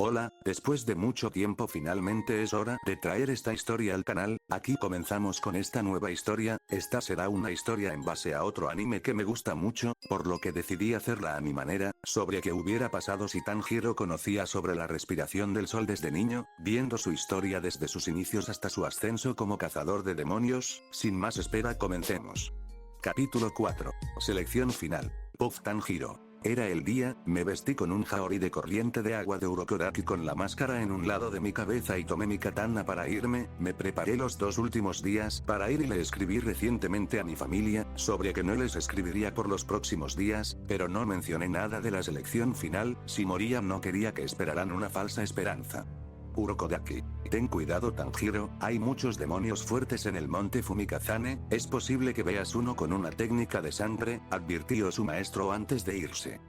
Hola, después de mucho tiempo finalmente es hora de traer esta historia al canal. Aquí comenzamos con esta nueva historia. Esta será una historia en base a otro anime que me gusta mucho, por lo que decidí hacerla a mi manera, sobre qué hubiera pasado si Tanjiro conocía sobre la respiración del sol desde niño, viendo su historia desde sus inicios hasta su ascenso como cazador de demonios. Sin más espera, comencemos. Capítulo 4. Selección final. Puff Tanjiro. Era el día, me vestí con un jaori de corriente de agua de Urokodaki con la máscara en un lado de mi cabeza y tomé mi katana para irme. Me preparé los 2 últimos días para ir y le escribí recientemente a mi familia, sobre que no les escribiría por los próximos días, pero no mencioné nada de la selección final. Si moría no quería que esperaran una falsa esperanza. Urokodaki. Ten cuidado Tanjiro, hay muchos demonios fuertes en el monte Fumikazane, es posible que veas uno con una técnica de sangre, advirtió su maestro antes de irse.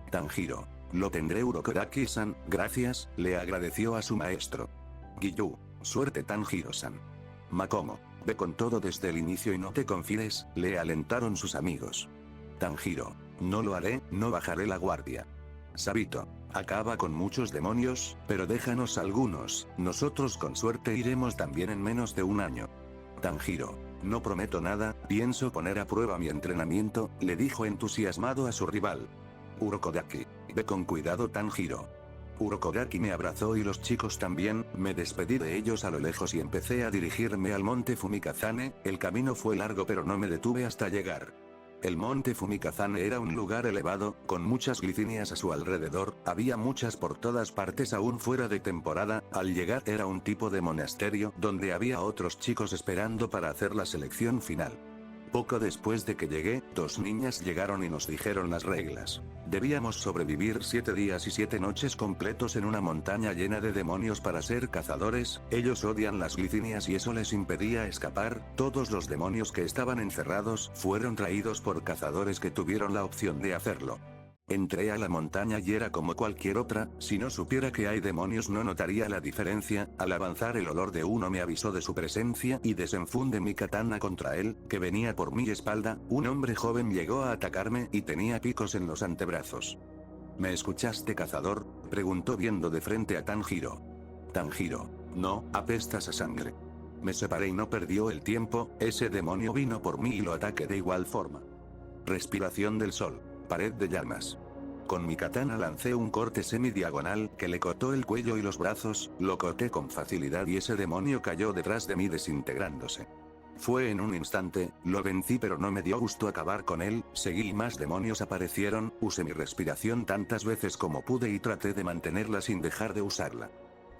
Tanjiro. Lo tendré Urokodaki-san, gracias, le agradeció a su maestro. Giyu. Suerte Tanjiro-san. Makomo. Ve con todo desde el inicio y no te confíes, le alentaron sus amigos. Tanjiro. No lo haré, no bajaré la guardia. Sabito. Acaba con muchos demonios, pero déjanos algunos, nosotros con suerte iremos también en menos de un año. Tanjiro. No prometo nada, pienso poner a prueba mi entrenamiento, le dijo entusiasmado a su rival. Urokodaki. Ve con cuidado Tanjiro. Urokodaki me abrazó y los chicos también, me despedí de ellos a lo lejos y empecé a dirigirme al monte Fumikazane. El camino fue largo pero no me detuve hasta llegar. El monte Fumikazane era un lugar elevado, con muchas glicinias a su alrededor, había muchas por todas partes aún fuera de temporada. Al llegar era un tipo de monasterio donde había otros chicos esperando para hacer la selección final. Poco después de que llegué, 2 niñas llegaron y nos dijeron las reglas. Debíamos sobrevivir 7 días y 7 noches completos en una montaña llena de demonios para ser cazadores. Ellos odian las glicinias y eso les impedía escapar. Todos los demonios que estaban encerrados fueron traídos por cazadores que tuvieron la opción de hacerlo. Entré a la montaña y era como cualquier otra, si no supiera que hay demonios no notaría la diferencia. Al avanzar el olor de uno me avisó de su presencia y desenfundé mi katana contra él, que venía por mi espalda. Un hombre joven llegó a atacarme y tenía picos en los antebrazos. ¿Me escuchaste cazador?, preguntó viendo de frente a Tanjiro. Tanjiro. No, apestas a sangre. Me separé y no perdió el tiempo, ese demonio vino por mí y lo ataqué de igual forma. Respiración del sol. Pared de llamas. Con mi katana lancé un corte semidiagonal que le cortó el cuello y los brazos, lo corté con facilidad y ese demonio cayó detrás de mí desintegrándose. Fue en un instante, lo vencí pero no me dio gusto acabar con él, seguí y más demonios aparecieron, usé mi respiración tantas veces como pude y traté de mantenerla sin dejar de usarla.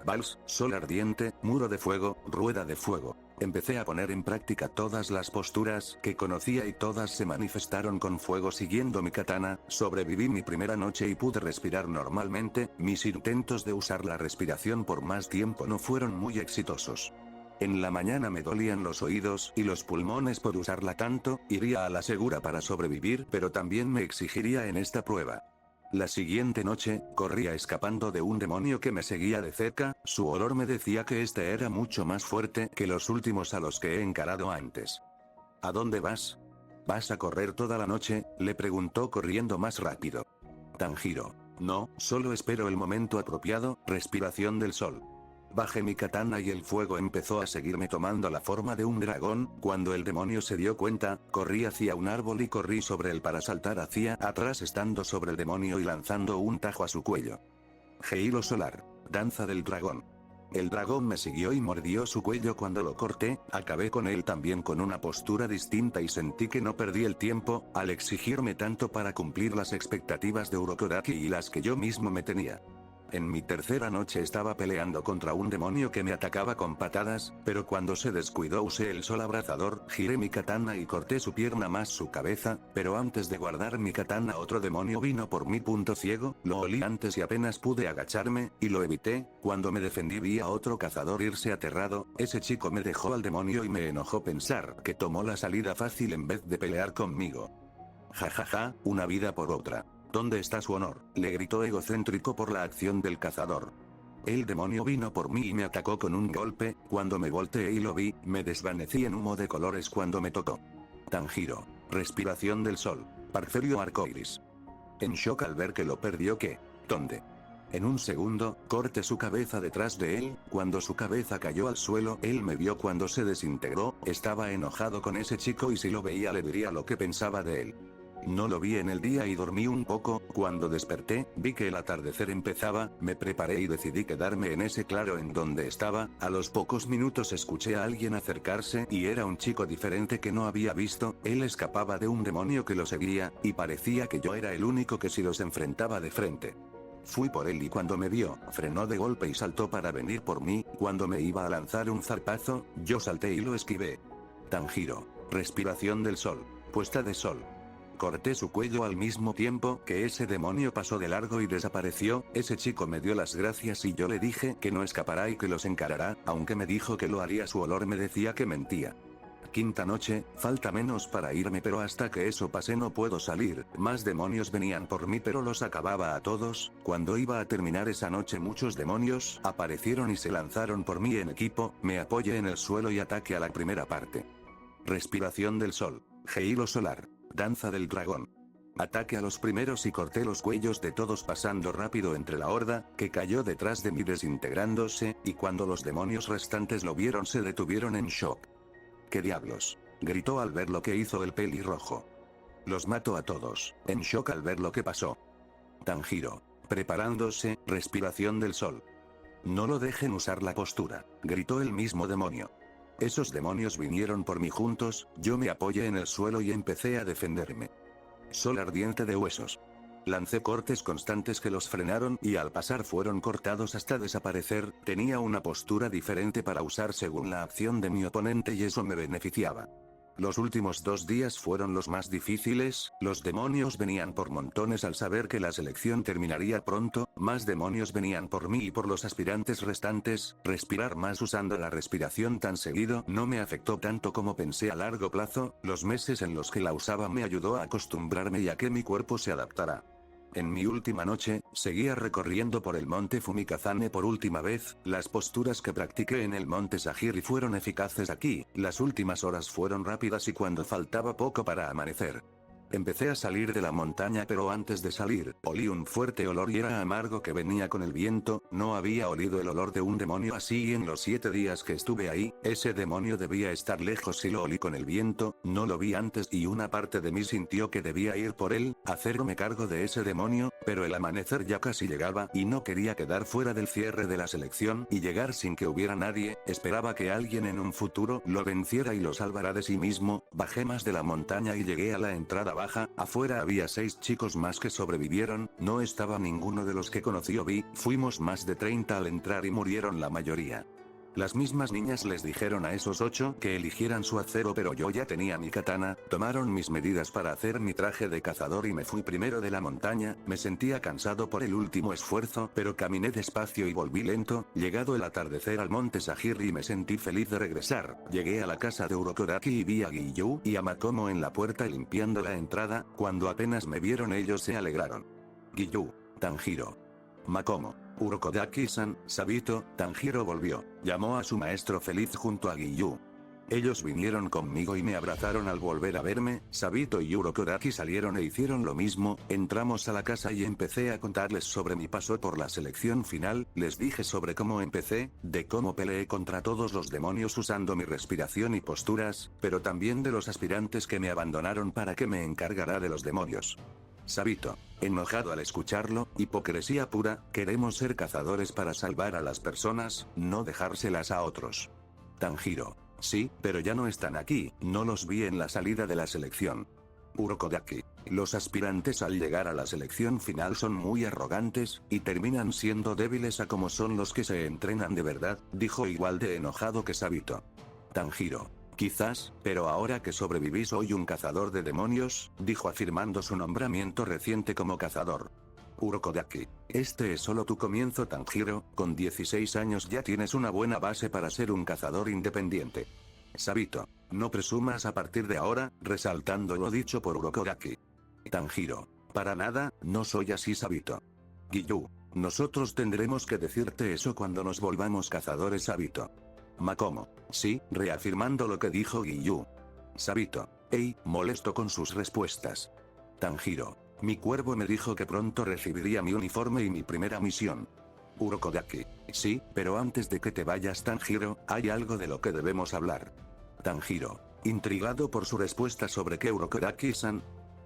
Vals, sol ardiente, muro de fuego, rueda de fuego. Empecé a poner en práctica todas las posturas que conocía y todas se manifestaron con fuego siguiendo mi katana. Sobreviví mi primera noche y pude respirar normalmente. Mis intentos de usar la respiración por más tiempo no fueron muy exitosos. En la mañana me dolían los oídos y los pulmones por usarla tanto. Iría a la segura para sobrevivir, pero también me exigiría en esta prueba. La siguiente noche, corría escapando de un demonio que me seguía de cerca, su olor me decía que este era mucho más fuerte que los últimos a los que he encarado antes. ¿A dónde vas? ¿Vas a correr toda la noche?, le preguntó corriendo más rápido. Tanjiro. No, solo espero el momento apropiado. Respiración del sol. Bajé mi katana y el fuego empezó a seguirme tomando la forma de un dragón. Cuando el demonio se dio cuenta, corrí hacia un árbol y corrí sobre él para saltar hacia atrás estando sobre el demonio y lanzando un tajo a su cuello. Halo solar. Danza del dragón. El dragón me siguió y mordió su cuello cuando lo corté. Acabé con él también con una postura distinta y sentí que no perdí el tiempo al exigirme tanto para cumplir las expectativas de Urokodaki y las que yo mismo me tenía. En mi tercera noche estaba peleando contra un demonio que me atacaba con patadas, pero cuando se descuidó usé el sol abrazador, giré mi katana y corté su pierna más su cabeza, pero antes de guardar mi katana otro demonio vino por mi punto ciego, lo olí antes y apenas pude agacharme, y lo evité. Cuando me defendí vi a otro cazador irse aterrado, ese chico me dejó al demonio y me enojó pensar que tomó la salida fácil en vez de pelear conmigo. Jajaja, una vida por otra. ¿Dónde está su honor?, le gritó egocéntrico por la acción del cazador. El demonio vino por mí y me atacó con un golpe. Cuando me volteé y lo vi, me desvanecí en humo de colores cuando me tocó. Tanjiro. Respiración del sol. Parcelio arcoiris. En shock al ver que lo perdió. ¿Qué? ¿Dónde? En un segundo, corté su cabeza detrás de él, cuando su cabeza cayó al suelo, él me vio cuando se desintegró, estaba enojado con ese chico y si lo veía le diría lo que pensaba de él. No lo vi en el día y dormí un poco, cuando desperté, vi que el atardecer empezaba, me preparé y decidí quedarme en ese claro en donde estaba, a los pocos minutos escuché a alguien acercarse y era un chico diferente que no había visto, él escapaba de un demonio que lo seguía, y parecía que yo era el único que si los enfrentaba de frente. Fui por él y cuando me vio, frenó de golpe y saltó para venir por mí, cuando me iba a lanzar un zarpazo, yo salté y lo esquivé. Tanjiro. Respiración del sol. Puesta de sol. Corté su cuello al mismo tiempo que ese demonio pasó de largo y desapareció, ese chico me dio las gracias y yo le dije que no escapará y que los encarará, aunque me dijo que lo haría su olor me decía que mentía. Quinta noche, falta menos para irme pero hasta que eso pase no puedo salir, más demonios venían por mí pero los acababa a todos, cuando iba a terminar esa noche muchos demonios aparecieron y se lanzaron por mí en equipo, me apoyé en el suelo y ataque a la primera parte. Respiración del sol. Geilo solar. Danza del dragón. Ataque a los primeros y corté los cuellos de todos pasando rápido entre la horda, que cayó detrás de mí desintegrándose, y cuando los demonios restantes lo vieron se detuvieron en shock. ¿Qué diablos? Gritó al ver lo que hizo el pelirrojo. Los mato a todos, en shock al ver lo que pasó. Tanjiro. Preparándose, respiración del sol. No lo dejen usar la postura, gritó el mismo demonio. Esos demonios vinieron por mí juntos, yo me apoyé en el suelo y empecé a defenderme. Sol ardiente de huesos. Lancé cortes constantes que los frenaron y al pasar fueron cortados hasta desaparecer, tenía una postura diferente para usar según la acción de mi oponente y eso me beneficiaba. Los últimos 2 días fueron los más difíciles, los demonios venían por montones al saber que la selección terminaría pronto, más demonios venían por mí y por los aspirantes restantes, respirar más usando la respiración tan seguido no me afectó tanto como pensé a largo plazo, los meses en los que la usaba me ayudó a acostumbrarme y a que mi cuerpo se adaptara. En mi última noche, seguía recorriendo por el monte Fumikazane por última vez, las posturas que practiqué en el monte Sagiri fueron eficaces aquí, las últimas horas fueron rápidas y cuando faltaba poco para amanecer. Empecé a salir de la montaña pero antes de salir, olí un fuerte olor y era amargo que venía con el viento, no había olido el olor de un demonio así y en los 7 días que estuve ahí, ese demonio debía estar lejos y lo olí con el viento, no lo vi antes y una parte de mí sintió que debía ir por él, hacerme cargo de ese demonio, pero el amanecer ya casi llegaba y no quería quedar fuera del cierre de la selección y llegar sin que hubiera nadie, esperaba que alguien en un futuro lo venciera y lo salvara de sí mismo, bajé más de la montaña y llegué a la entrada baja, afuera había 6 chicos más que sobrevivieron, no estaba ninguno de los que conocí o vi, fuimos más de 30 al entrar y murieron la mayoría. Las mismas niñas les dijeron a esos 8 que eligieran su acero pero yo ya tenía mi katana, tomaron mis medidas para hacer mi traje de cazador y me fui primero de la montaña, me sentía cansado por el último esfuerzo pero caminé despacio y volví lento, llegado el atardecer al monte Sagiri me sentí feliz de regresar, llegué a la casa de Urokodaki y vi a Giyu y a Makomo en la puerta limpiando la entrada, cuando apenas me vieron ellos se alegraron. Giyu. Tanjiro. Makomo. Urokodaki-san, Sabito, Tanjiro volvió, llamó a su maestro feliz junto a Giyu. Ellos vinieron conmigo y me abrazaron al volver a verme, Sabito y Urokodaki salieron e hicieron lo mismo, entramos a la casa y empecé a contarles sobre mi paso por la selección final, les dije sobre cómo empecé, de cómo peleé contra todos los demonios usando mi respiración y posturas, pero también de los aspirantes que me abandonaron para que me encargara de los demonios. Sabito, enojado al escucharlo, hipocresía pura, queremos ser cazadores para salvar a las personas, no dejárselas a otros. Tanjiro, sí, pero ya no están aquí, no los vi en la salida de la selección. Urokodaki, los aspirantes al llegar a la selección final son muy arrogantes, y terminan siendo débiles a como son los que se entrenan de verdad, dijo igual de enojado que Sabito. Tanjiro. Quizás, pero ahora que sobreviví soy un cazador de demonios, dijo afirmando su nombramiento reciente como cazador. Urokodaki. Este es solo tu comienzo Tanjiro, con 16 años ya tienes una buena base para ser un cazador independiente. Sabito. No presumas a partir de ahora, resaltando lo dicho por Urokodaki. Tanjiro. Para nada, no soy así Sabito. Giyu. Nosotros tendremos que decirte eso cuando nos volvamos cazadores Sabito. Makomo. Sí, reafirmando lo que dijo Giyu. Sabito. Molesto con sus respuestas. Tanjiro. Mi cuervo me dijo que pronto recibiría mi uniforme y mi primera misión. Urokodaki. Sí, pero antes de que te vayas Tanjiro, hay algo de lo que debemos hablar. Tanjiro. Intrigado por su respuesta sobre que Urokodaki-san.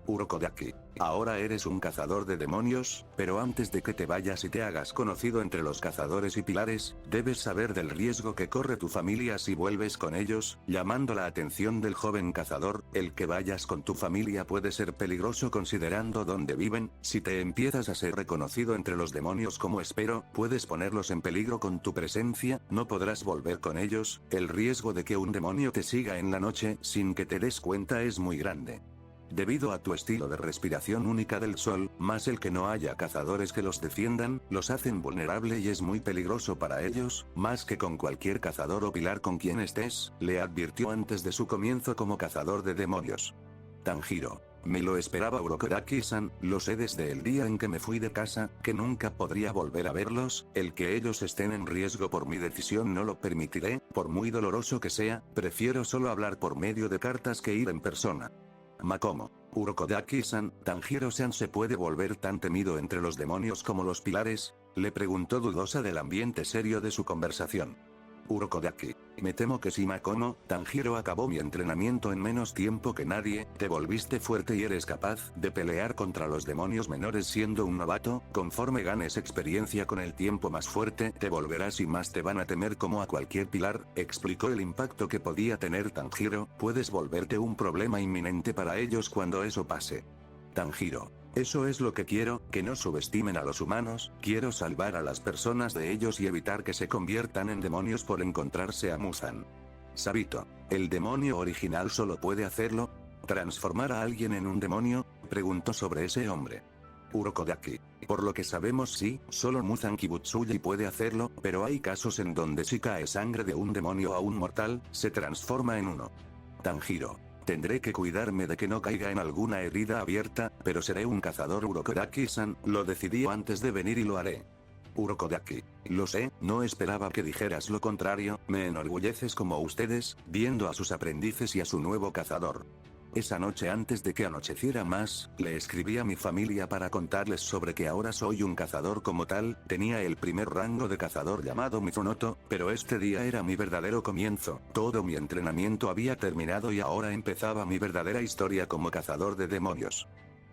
Urokodaki. Ahora eres un cazador de demonios, pero antes de que te vayas y te hagas conocido entre los cazadores y pilares, debes saber del riesgo que corre tu familia si vuelves con ellos, llamando la atención del joven cazador. El que vayas con tu familia puede ser peligroso considerando dónde viven. Si te empiezas a ser reconocido entre los demonios como espero, puedes ponerlos en peligro con tu presencia, no podrás volver con ellos. El riesgo de que un demonio te siga en la noche sin que te des cuenta es muy grande. Debido a tu estilo de respiración única del sol, más el que no haya cazadores que los defiendan, los hacen vulnerable y es muy peligroso para ellos, más que con cualquier cazador o pilar con quien estés, le advirtió antes de su comienzo como cazador de demonios. Tanjiro. Me lo esperaba Urokodaki-san, lo sé desde el día en que me fui de casa, que nunca podría volver a verlos. El que ellos estén en riesgo por mi decisión no lo permitiré, por muy doloroso que sea, prefiero solo hablar por medio de cartas que ir en persona. Makomo. Urokodaki-san, ¿Tanjiro-san se puede volver tan temido entre los demonios como los pilares? Le preguntó dudosa del ambiente serio de su conversación. Urokodaki. Me temo que sí Makomo. Tanjiro acabó mi entrenamiento en menos tiempo que nadie, te volviste fuerte y eres capaz de pelear contra los demonios menores siendo un novato. Conforme ganes experiencia con el tiempo más fuerte te volverás y más te van a temer como a cualquier pilar, explicó el impacto que podía tener Tanjiro. Puedes volverte un problema inminente para ellos cuando eso pase. Tanjiro. Eso es lo que quiero, que no subestimen a los humanos, quiero salvar a las personas de ellos y evitar que se conviertan en demonios por encontrarse a Muzan. Sabito. ¿El demonio original solo puede hacerlo? ¿Transformar a alguien en un demonio? Preguntó sobre ese hombre. Urokodaki. Por lo que sabemos sí, solo Muzan Kibutsuji puede hacerlo, pero hay casos en donde si cae sangre de un demonio a un mortal, se transforma en uno. Tanjiro. Tendré que cuidarme de que no caiga en alguna herida abierta, pero seré un cazador Urokodaki-san, lo decidí antes de venir y lo haré. Urokodaki. Lo sé, no esperaba que dijeras lo contrario, me enorgulleces como ustedes, viendo a sus aprendices y a su nuevo cazador. Esa noche antes de que anocheciera más, le escribí a mi familia para contarles sobre que ahora soy un cazador como tal, tenía el primer rango de cazador llamado Mizunoto, pero este día era mi verdadero comienzo, todo mi entrenamiento había terminado y ahora empezaba mi verdadera historia como cazador de demonios.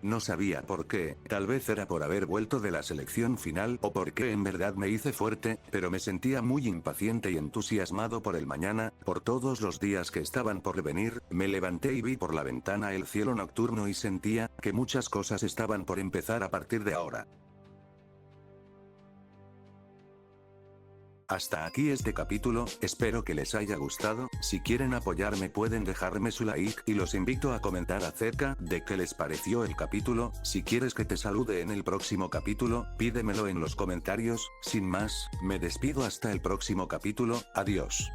No sabía por qué, tal vez era por haber vuelto de la selección final o porque en verdad me hice fuerte, pero me sentía muy impaciente y entusiasmado por el mañana, por todos los días que estaban por venir. Me levanté y vi por la ventana el cielo nocturno y sentía que muchas cosas estaban por empezar a partir de ahora. Hasta aquí este capítulo, espero que les haya gustado. Si quieren apoyarme pueden dejarme su like y los invito a comentar acerca de qué les pareció el capítulo. Si quieres que te salude en el próximo capítulo, pídemelo en los comentarios. Sin más, me despido hasta el próximo capítulo, adiós.